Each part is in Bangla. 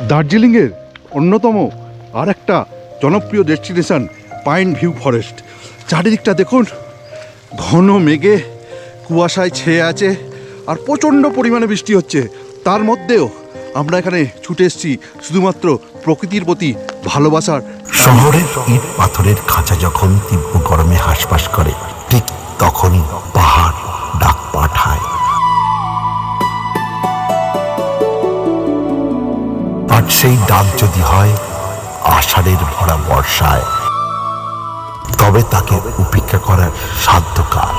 দার্জিলিংয়ের অন্যতম আর একটা জনপ্রিয় ডেস্টিনেশন পাইন ভিউ ফরেস্ট। চারিদিকটা দেখুন, ঘন মেঘে কুয়াশায় ছেয়ে আছে আর প্রচণ্ড পরিমাণে বৃষ্টি হচ্ছে। তার মধ্যেও আমরা এখানে ছুটে এসেছি শুধুমাত্র প্রকৃতির প্রতি ভালোবাসার। শহরের ইট পাথরের খাঁচা যখন তীব্র গরমে হাঁসফাঁস করে, ঠিক তখনই পাহাড় ডাক পাঠায়। আর সেই ডাক যদি হয় আষাঢ়ের ভরা বর্ষায়, তবে তাকে উপেক্ষা করার সাধ্য কার?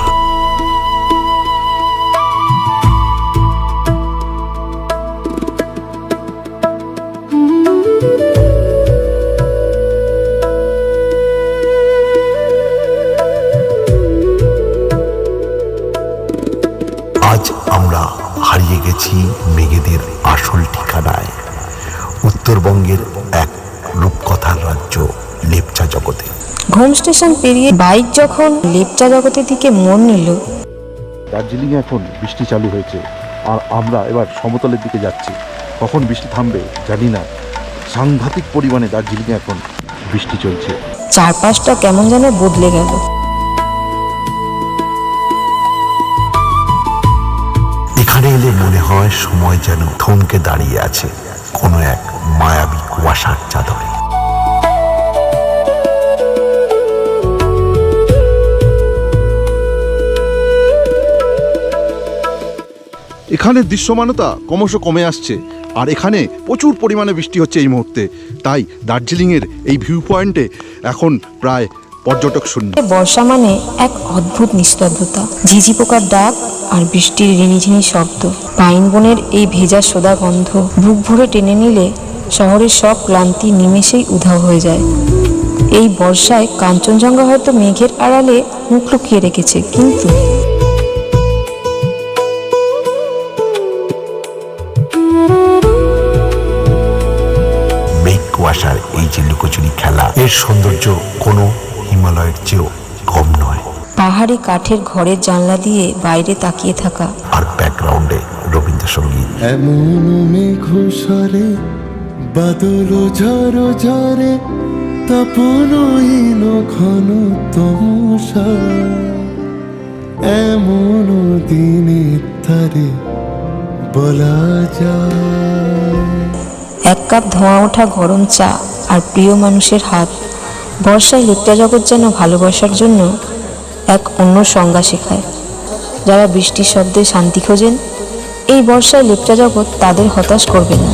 আজ আমরা হারিয়ে গেছি মেঘেদের আসল ঠিকানায়, উত্তরবঙ্গের এক রূপকথার রাজ্য লেপচা জগতে। ঘুম স্টেশন পেরিয়ে বাইক যখন লেপচা জগতের দিকে মোড় নিল, দার্জিলিংয়ে এখন বৃষ্টি চালু হয়েছে আর আমরা এবার সমতলের দিকে যাচ্ছি। কখন বৃষ্টি থামবে জানি না। সাংঘাতিক পরিমাণে দার্জিলিংয়ে এখন বৃষ্টি চলছে। চারপাশটা কেমন যেন বদলে গেল। এখানে এলে মনে হয় সময় যেন থমকে দাঁড়িয়ে আছে কোনো এক মায়াবী কুয়াশার চাদরে। এখানে দৃশ্যমানতা ক্রমশ কমে আসছে আর এখানে প্রচুর পরিমাণে বৃষ্টি হচ্ছে এই মুহূর্তে। তাই দার্জিলিংয়ের এই ভিউ পয়েন্টে এখন প্রায় পর্যটক শূন্য। বর্ষা মানে এক অদ্ভুত নিস্তব্ধতা, ঝিঝি পোকার ডাক আর বৃষ্টির রিনিঝিনি শব্দ। পাইন বনের এই ভেজা সোদা গন্ধ বুক ভরে টেনে নিলে শহরের সব ক্লান্তি নিমেষেই উধাও হয়ে যায়। এই বর্ষায় কাঞ্চনজঙ্ঘা হয়তো মেঘের আড়ালে মুখ লুকিয়ে রেখেছে, কিন্তু কুয়াশার এই যে লুকোচুরি খেলা, এর সৌন্দর্য কোনো হিমালয়ের চেয়েও কম নয়। পাহাড়ি কাঠের ঘরের জানলা দিয়ে বাইরে তাকিয়ে থাকা আর ব্যাকগ্রাউন্ডে রবীন্দ্রসঙ্গীত। এমন মেঘরে বাদল ঝড় ঝরে, তপনহীন ঘন তমসা, এমন দিনের তারে বলা যায়। এক কাপ ধোঁয়া ওঠা গরম চা আর প্রিয় মানুষের হাত। বর্ষায় লেপটা জগৎ যেন ভালোবাসার জন্য এক অন্য সংজ্ঞা শেখায়। যারা বৃষ্টির শব্দে শান্তি খোঁজেন, এই বর্ষায় লেপটা জগৎ তাদের হতাশ করবে না।